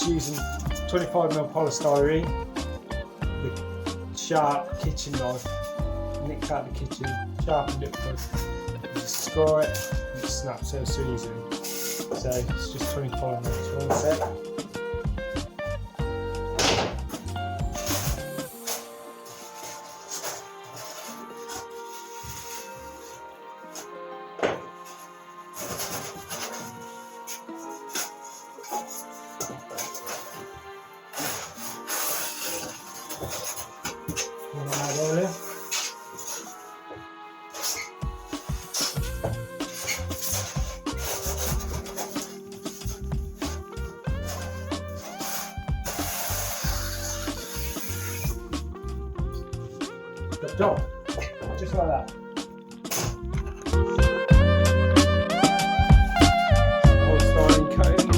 just using 25mm polystyrene, the sharp kitchen knife, nicked out the kitchen, sharpened it with, just score it and it snaps so easily. So it's just 25mm, one set. Good job, just like that. Polystyrene coating.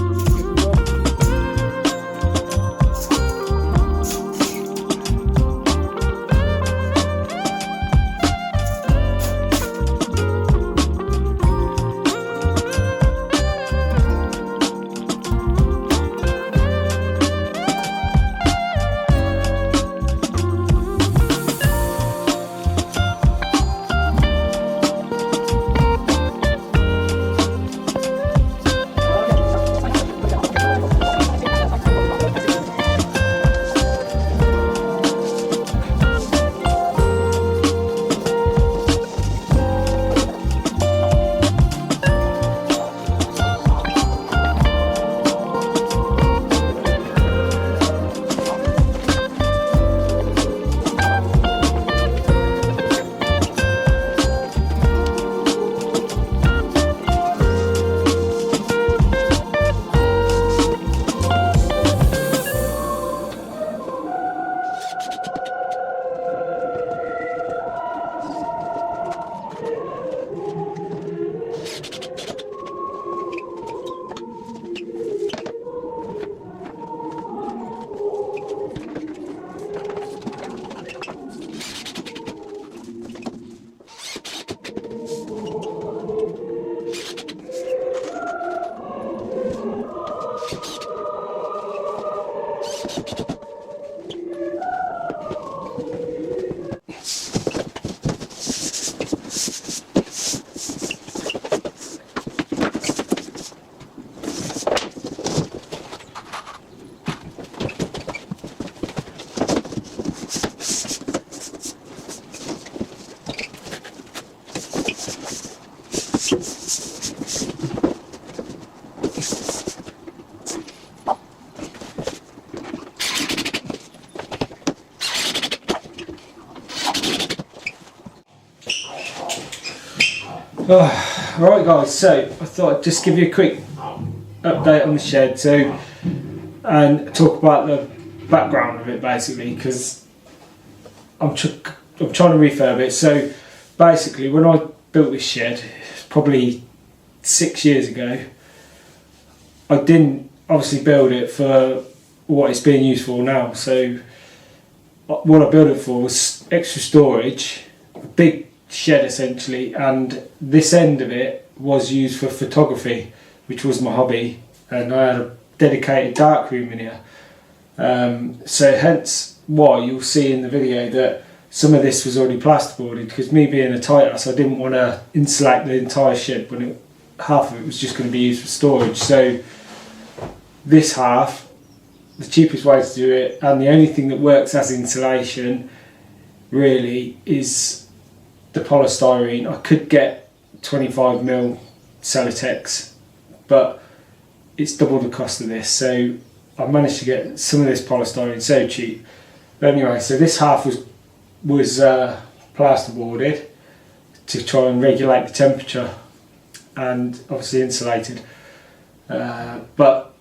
Right guys, so I thought I'd just give you a quick update on the shed and talk about the background of it basically, because I'm trying to refurb it. So basically when I built this shed, probably 6 years ago, I didn't obviously build it for what it's being used for now. So what I built it for was extra storage, a big shed essentially, and this end of it was used for photography, which was my hobby, and I had a dedicated dark room in here. So hence why you'll see in the video that some of this was already plasterboarded, because me being a tight ass, I didn't want to insulate the entire shed when half of it was just going to be used for storage. So this half, the cheapest way to do it, and the only thing that works as insulation really, is the polystyrene. I could get 25mm Celotex, but it's double the cost of this, so I managed to get some of this polystyrene so cheap. But anyway, so this half was plasterboarded to try and regulate the temperature, and obviously insulated. But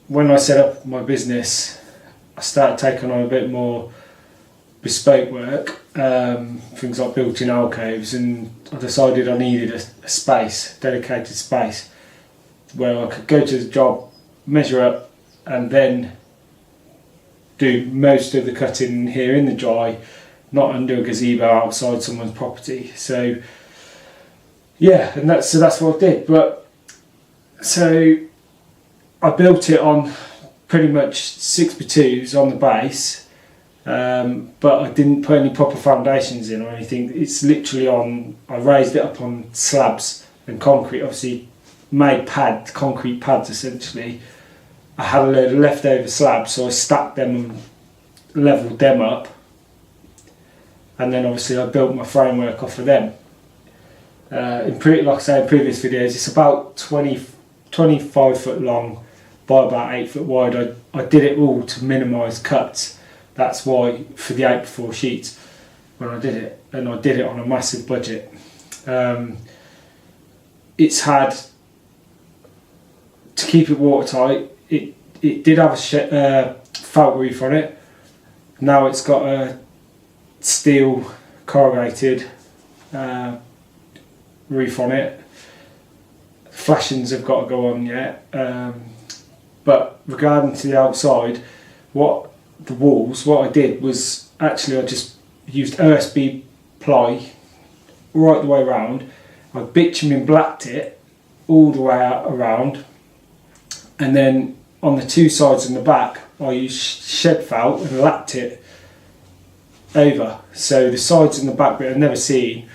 when I set up my business, I started taking on a bit more bespoke work, things like built-in alcoves, and I decided I needed a space, dedicated space, where I could go to the job, measure up, and then do most of the cutting here in the dry, not under a gazebo outside someone's property. So yeah, and that's what I did. But so I built it on pretty much 6x2s on the base, but I didn't put any proper foundations in or anything. It's literally on, I raised it up on slabs and concrete, obviously made concrete pads essentially. I had a load of leftover slabs, so I stacked them and levelled them up, and then obviously I built my framework off of them. Like I say in previous videos, it's about 25 foot long by about 8 foot wide. I did it all to minimise cuts. That's why, for the 8x4 sheets, when I did it, and I did it on a massive budget. It's had, to keep it watertight, it did have a felt roof on it. Now it's got a steel corrugated roof on it. Flashings have got to go on yet. But regarding to the outside, what I did was actually I just used OSB ply right the way around. I bitumen blacked it all the way around, and then on the two sides and the back I used shed felt and lapped it over. So the sides and the back bit I've never seen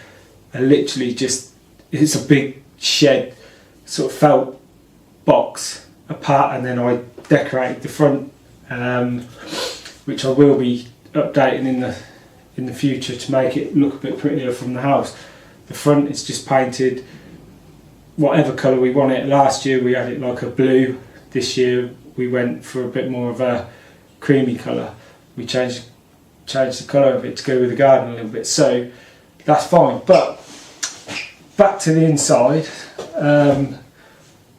are literally just, it's a big shed sort of felt box apart, and then I decorated the front, which I will be updating in the future to make it look a bit prettier from the house. The front is just painted whatever colour we want it. Last year we had it like a blue. This year we went for a bit more of a creamy colour. We changed the colour of it to go with the garden a little bit, so that's fine. But back to the inside.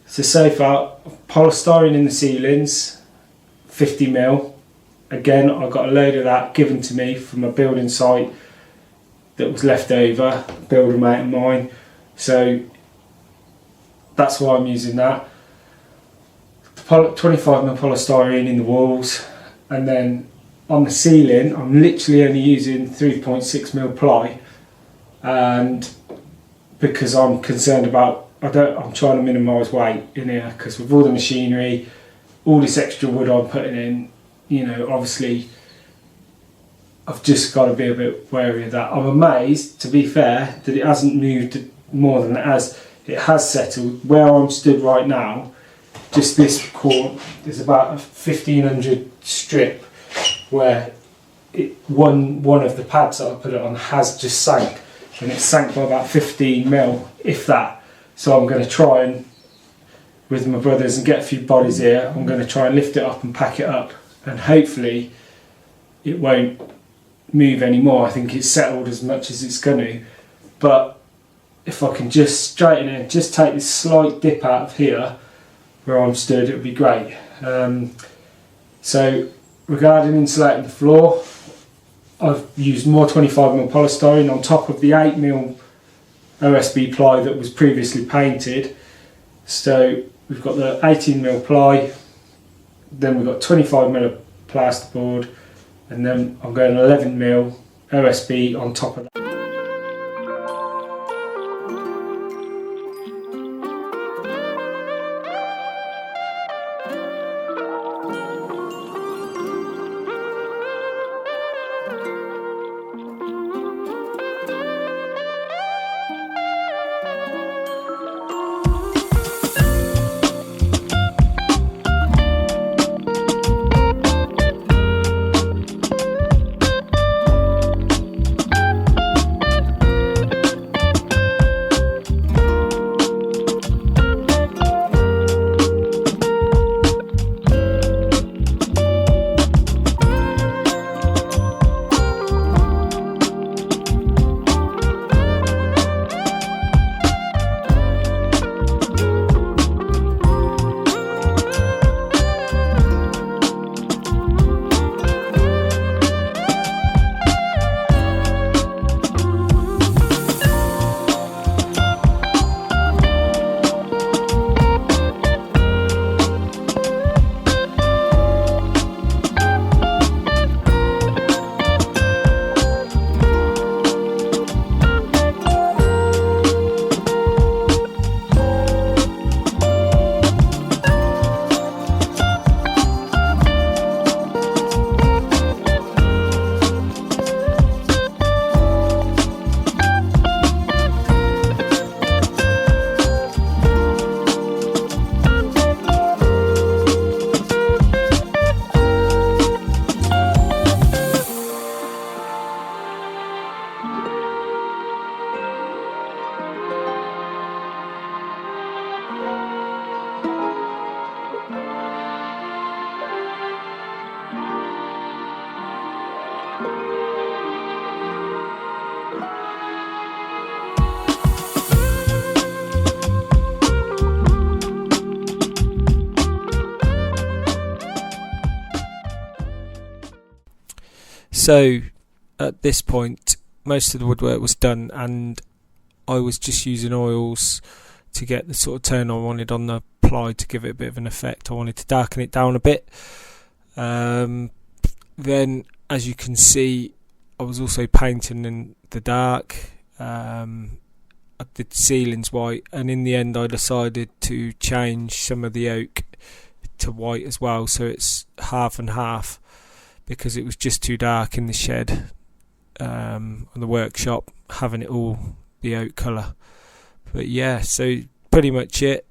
So far, polystyrene in the ceilings, 50mm. Again, I got a load of that given to me from a building site that was left over, builder mate of mine. So that's why I'm using that. 25mm polystyrene in the walls, and then on the ceiling I'm literally only using 3.6mm ply, and because I'm concerned about, I'm trying to minimise weight in here, because with all the machinery, all this extra wood I'm putting in, you know, obviously I've just got to be a bit wary of that. I'm amazed, to be fair, that it hasn't moved more than it has. It has settled. Where I'm stood right now, just this corner, there's about a 1500 strip where one of the pads that I put it on has just sank, and it sank by about 15mm, if that. So I'm going to try and, with my brothers, and get a few bodies here, I'm going to try and lift it up and pack it up, and hopefully it won't move anymore. I think it's settled as much as it's going to, but if I can just straighten it, just take this slight dip out of here where I'm stood, it would be great. So regarding insulating the floor, I've used more 25mm polystyrene on top of the 8mm OSB ply that was previously painted. So we've got the 18mm ply, then we've got 25mm plasterboard, and then I'm going 11mm OSB on top of that. So at this point most of the woodwork was done, and I was just using oils to get the sort of tone I wanted on the ply to give it a bit of an effect. I wanted to darken it down a bit. Then, as you can see, I was also painting in the dark. I did ceilings white, and in the end I decided to change some of the oak to white as well, so it's half and half, because it was just too dark in the shed, on the workshop, having it all the oak colour. But yeah, so pretty much it,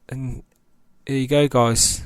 and here you go, guys.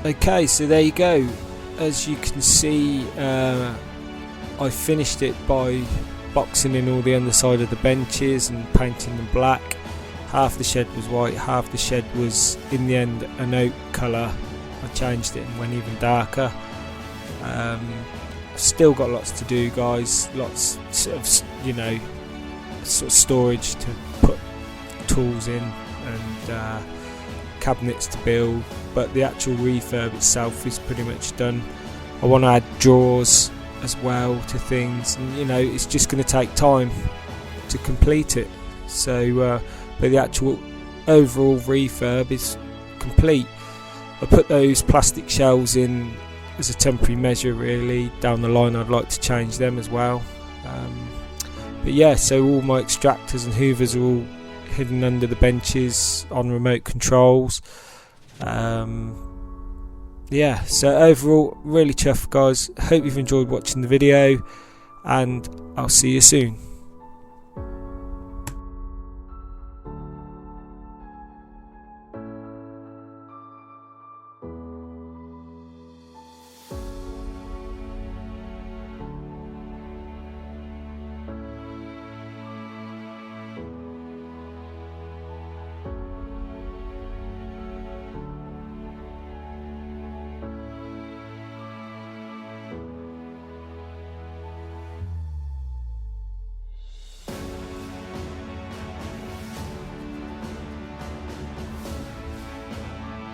Okay, so there you go. As you can see, I finished it by boxing in all the underside of the benches and painting them black. Half the shed was white, half the shed was in the end an oak colour. I changed it and went even darker. Still got lots to do, guys. Lots of, sort of storage to put tools in, and cabinets to build, but the actual refurb itself is pretty much done. I want to add drawers as well to things, and it's just going to take time to complete it. So but the actual overall refurb is complete. I put those plastic shelves in as a temporary measure, really. Down the line I'd like to change them as well, but yeah, so all my extractors and hoovers are all hidden under the benches on remote controls. Yeah, so overall really chuffed, guys. Hope you've enjoyed watching the video, and I'll see you soon.